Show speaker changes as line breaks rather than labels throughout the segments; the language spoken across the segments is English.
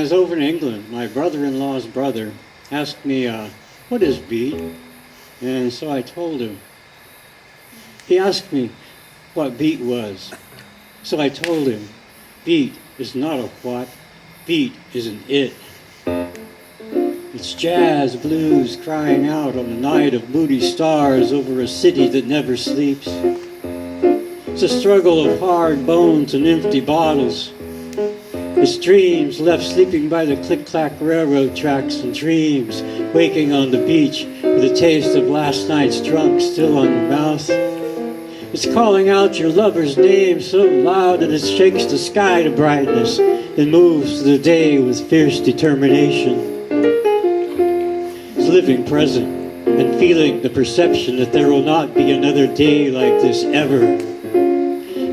was over in England, my brother-in-law's brother asked me, what is beat? And so I told him. He asked me what beat was. So I told him, beat is not a what, beat is an it. It's jazz blues crying out on a night of moody stars over a city that never sleeps. It's a struggle of hard bones and empty bottles. It's dreams left sleeping by the click-clack railroad tracks, and dreams waking on the beach with the taste of last night's drunk still on your mouth. It's calling out your lover's name so loud that it shakes the sky to brightness and moves through the day with fierce determination. It's living present and feeling the perception that there will not be another day like this ever.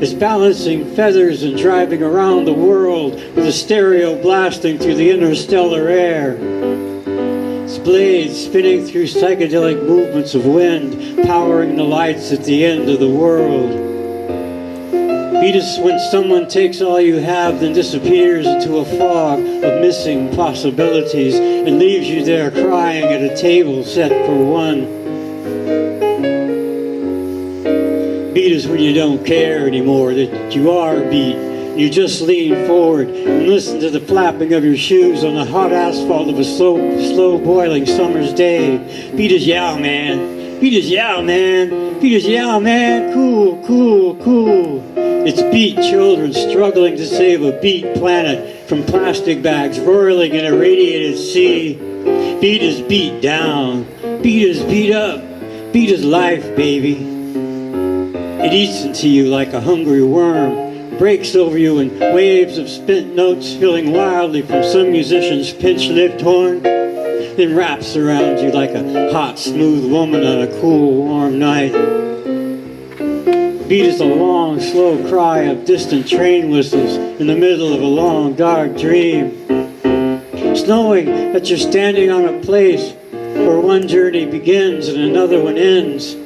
It's balancing feathers and driving around the world with a stereo blasting through the interstellar air. Its blades spinning through psychedelic movements of wind, powering the lights at the end of the world. Beat is when someone takes all you have, then disappears into a fog of missing possibilities and leaves you there crying at a table set for one. Beat is when you don't care anymore that you are beat. You just lean forward and listen to the flapping of your shoes on the hot asphalt of a slow boiling summer's day. Beat is yow, man. Beat is yow, man. Beat is yow, man. Cool, cool, cool. It's beat children struggling to save a beat planet from plastic bags roiling in a radiated sea. Beat is beat down. Beat is beat up. Beat is life, baby. It eats into you like a hungry worm, breaks over you in waves of spent notes filling wildly from some musician's pinch-lipped horn, then wraps around you like a hot, smooth woman on a cool, warm night. Beat is a long, slow cry of distant train whistles in the middle of a long, dark dream. It's knowing that you're standing on a place where one journey begins and another one ends.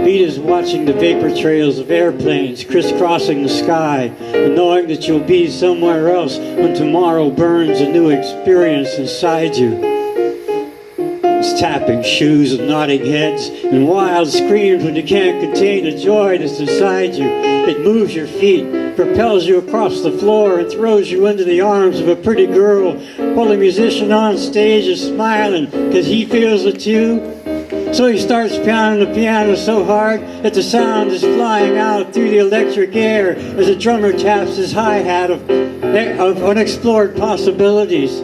Beat is watching the vapor trails of airplanes crisscrossing the sky and knowing that you'll be somewhere else when tomorrow burns a new experience inside you. It's tapping shoes and nodding heads and wild screams when you can't contain the joy that's inside you. It moves your feet, propels you across the floor, and throws you into the arms of a pretty girl while the musician on stage is smiling because he feels it too. So he starts pounding the piano so hard that the sound is flying out through the electric air as the drummer taps his hi-hat of unexplored possibilities.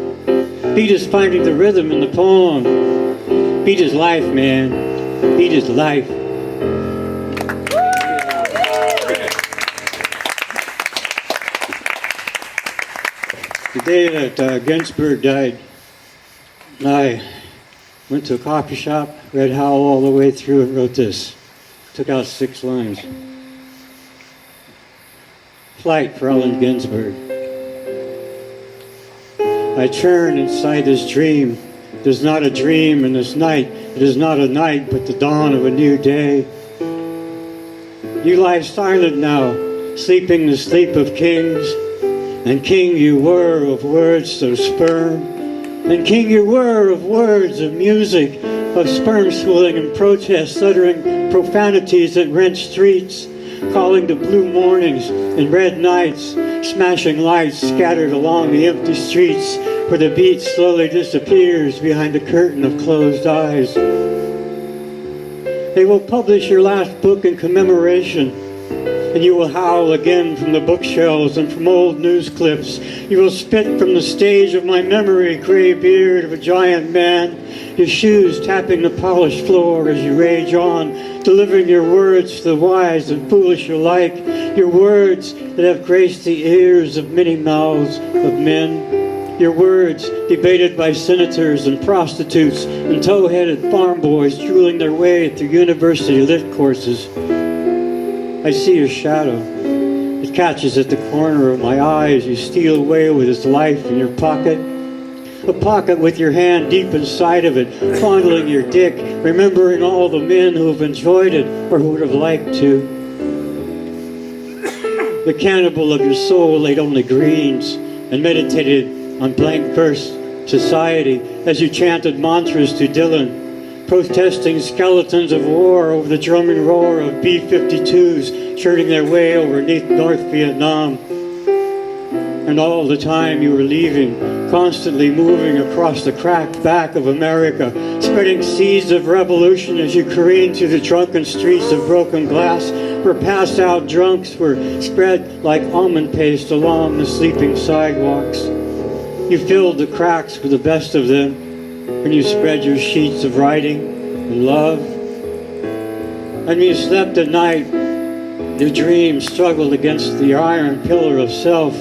Beat is finding the rhythm in the poem. Beat is life, man. Beat is life. The day that Ginsberg died, I went to a coffee shop, read Howl all the way through, and wrote this. Took out 6 lines. Flight for Allen Ginsberg. I turn inside this dream. It is not a dream in this night. It is not a night, but the dawn of a new day. You lie silent now, sleeping the sleep of kings. And king you were of words so sperm. And king you were of words, of music, of sperm swilling and protest, uttering profanities that rent streets, calling to blue mornings and red nights, smashing lights scattered along the empty streets where the beat slowly disappears behind a curtain of closed eyes. They will publish your last book in commemoration, and you will howl again from the bookshelves and from old news clips. You will spit from the stage of my memory, gray beard of a giant man, your shoes tapping the polished floor as you rage on, delivering your words to the wise and foolish alike, your words that have graced the ears of many mouths of men, your words debated by senators and prostitutes and tow-headed farm boys drooling their way through university lit courses. I see your shadow. It catches at the corner of my eye as you steal away with its life in your pocket. A pocket with your hand deep inside of it, fondling your dick, remembering all the men who have enjoyed it or who would have liked to. The cannibal of your soul ate only greens and meditated on blank verse society as you chanted mantras to Dylan, protesting skeletons of war over the drumming roar of B-52s churning their way over North Vietnam. And all the time you were leaving, constantly moving across the cracked back of America, spreading seeds of revolution as you careened through the drunken streets of broken glass, where passed out drunks were spread like almond paste along the sleeping sidewalks. You filled the cracks with the best of them when you spread your sheets of writing and love. And when you slept at night, your dreams struggled against the iron pillar of self.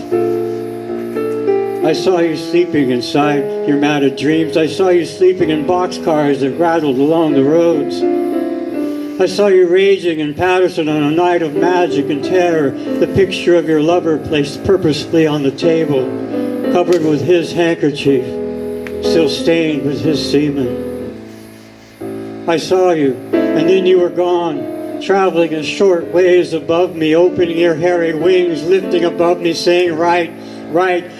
I saw you sleeping inside your matted dreams. I saw you sleeping in boxcars that rattled along the roads. I saw you raging in Patterson on a night of magic and terror, the picture of your lover placed purposefully on the table, covered with his handkerchief, still stained with his semen. I saw you, and then you were gone, traveling in short waves above me, opening your hairy wings, lifting above me, saying, right,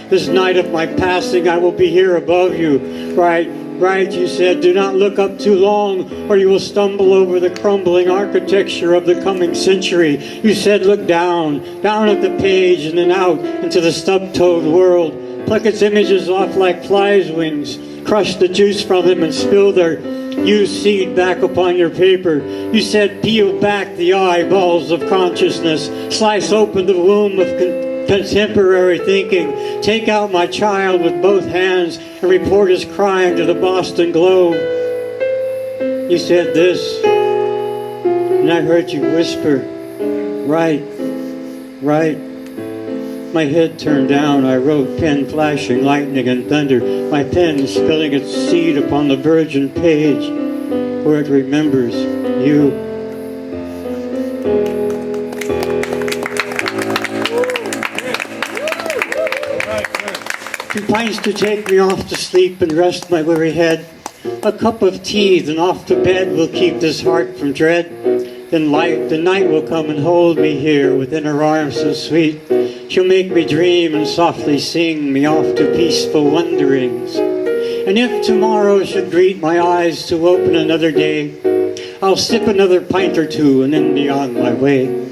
this night of my passing I will be here above you. Right, you said, do not look up too long or you will stumble over the crumbling architecture of the coming century. You said, look down at the page and then out into the stub-toed world. Pluck its images off like flies' wings, crush the juice from them and spill their used seed back upon your paper. You said, peel back the eyeballs of consciousness, slice open the womb of contemporary thinking, take out my child with both hands and report his crime to the Boston Globe. You said this, and I heard you whisper, right. My head turned down, I wrote, pen flashing, lightning and thunder, my pen spilling its seed upon the virgin page where it remembers you. Two pints to take me off to sleep and rest my weary head. A cup of tea, then off to bed will keep this heart from dread. Then the night will come and hold me here within her arms so sweet. She'll make me dream and softly sing me off to peaceful wanderings. And if tomorrow should greet my eyes to open another day, I'll sip another pint or two and then be on my way.